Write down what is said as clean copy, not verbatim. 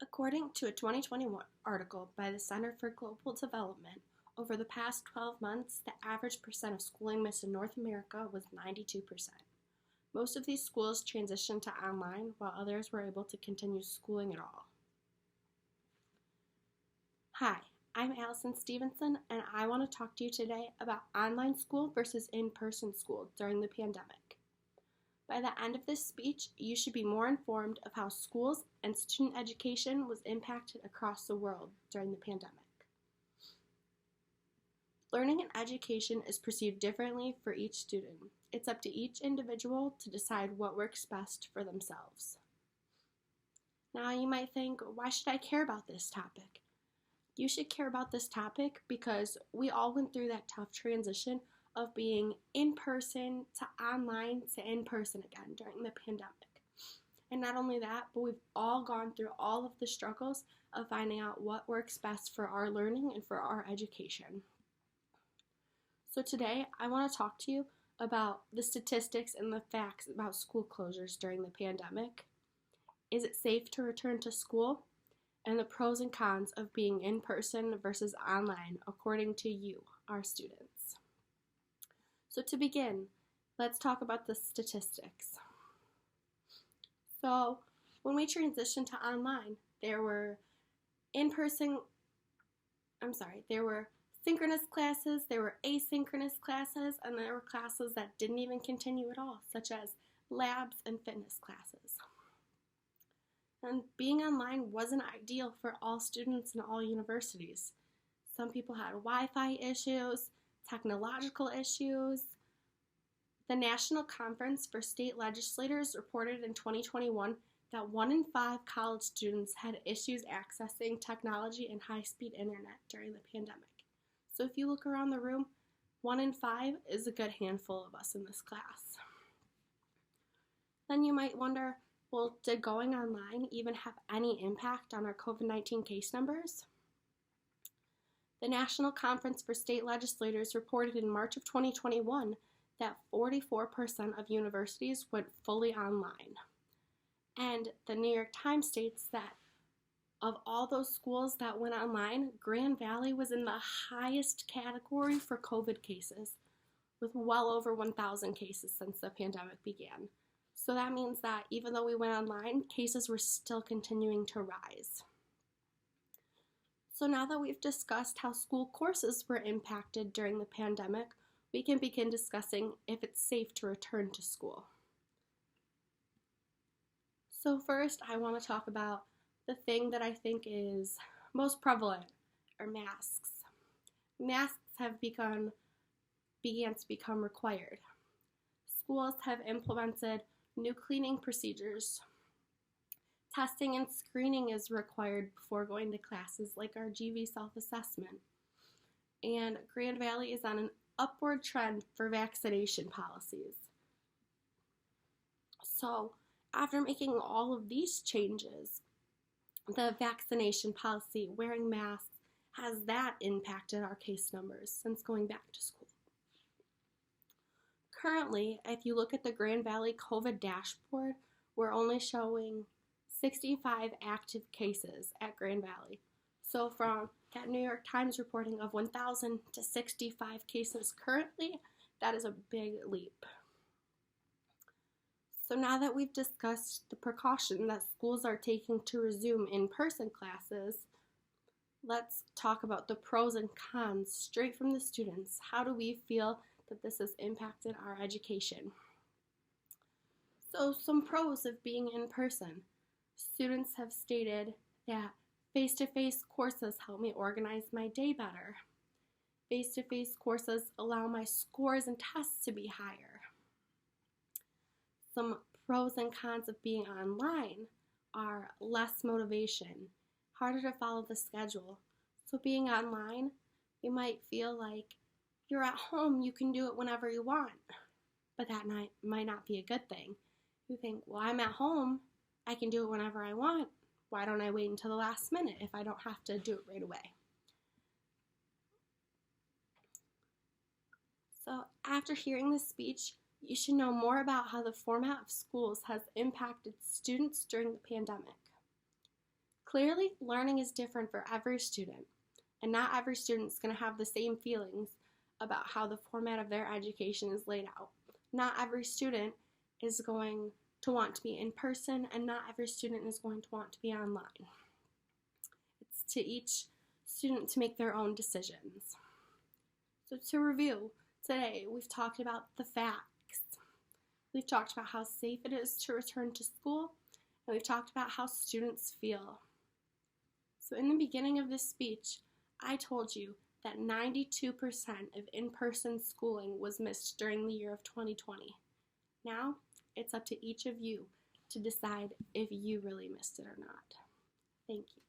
According to a 2021 article by the Center for Global Development, over the past 12 months, the average percent of schooling missed in North America was 92%. Most of these schools transitioned to online, while others were able to continue schooling at all. Hi, I'm Allison Stevenson, and I want to talk to you today about online school versus in-person school during the pandemic. By the end of this speech, you should be more informed of how schools and student education was impacted across the world during the pandemic. Learning and education is perceived differently for each student. It's up to each individual to decide what works best for themselves. Now you might think, why should I care about this topic? You should care about this topic because we all went through that tough transition of being in person to online to in person again during the pandemic. And not only that, but we've all gone through all of the struggles of finding out what works best for our learning and for our education. So today, I want to talk to you about the statistics and the facts about school closures during the pandemic. Is it safe to return to school? And the pros and cons of being in person versus online according to you, our students. So to begin, let's talk about the statistics. So when we transitioned to online, there were synchronous classes, there were asynchronous classes, and there were classes that didn't even continue at all, such as labs and fitness classes. And being online wasn't ideal for all students in all universities. Some people had Wi-Fi issues, technological issues. The National Conference for State Legislators reported in 2021 that 1 in 5 college students had issues accessing technology and high-speed internet during the pandemic. So if you look around the room, 1 in 5 is a good handful of us in this class. Then you might wonder, well, did going online even have any impact on our COVID-19 case numbers? The National Conference for State Legislators reported in March of 2021 that 44% of universities went fully online. And the New York Times states that of all those schools that went online, Grand Valley was in the highest category for COVID cases, with well over 1,000 cases since the pandemic began. So that means that even though we went online, cases were still continuing to rise. So now that we've discussed how school courses were impacted during the pandemic, we can begin discussing if it's safe to return to school. So first, I want to talk about the thing that I think is most prevalent, are masks. Masks have began to become required. Schools have implemented new cleaning procedures. Testing and screening is required before going to classes, like our GV self-assessment. And Grand Valley is on an upward trend for vaccination policies. So, after making all of these changes, the vaccination policy, wearing masks, has that impacted our case numbers since going back to school? Currently, if you look at the Grand Valley COVID dashboard, we're only showing 65 active cases at Grand Valley. So from that New York Times reporting of 1,000 to 65 cases currently, that is a big leap. So now that we've discussed the precaution that schools are taking to resume in-person classes, let's talk about the pros and cons straight from the students. How do we feel that this has impacted our education? So some pros of being in person. Students have stated that face-to-face courses help me organize my day better. Face-to-face courses allow my scores and tests to be higher. Some pros and cons of being online are less motivation, harder to follow the schedule. So being online, you might feel like you're at home, you can do it whenever you want, but that might not be a good thing. You think, well, I'm at home, I can do it whenever I want. Why don't I wait until the last minute if I don't have to do it right away? So after hearing this speech, you should know more about how the format of schools has impacted students during the pandemic. Clearly, learning is different for every student, and not every student is going to have the same feelings about how the format of their education is laid out. Not every student is going to want to be in person, and not every student is going to want to be online. It's to each student to make their own decisions. So to review, today we've talked about the facts. We've talked about how safe it is to return to school, and we've talked about how students feel. So in the beginning of this speech, I told you that 92% of in-person schooling was missed during the year of 2020. Now, it's up to each of you to decide if you really missed it or not. Thank you.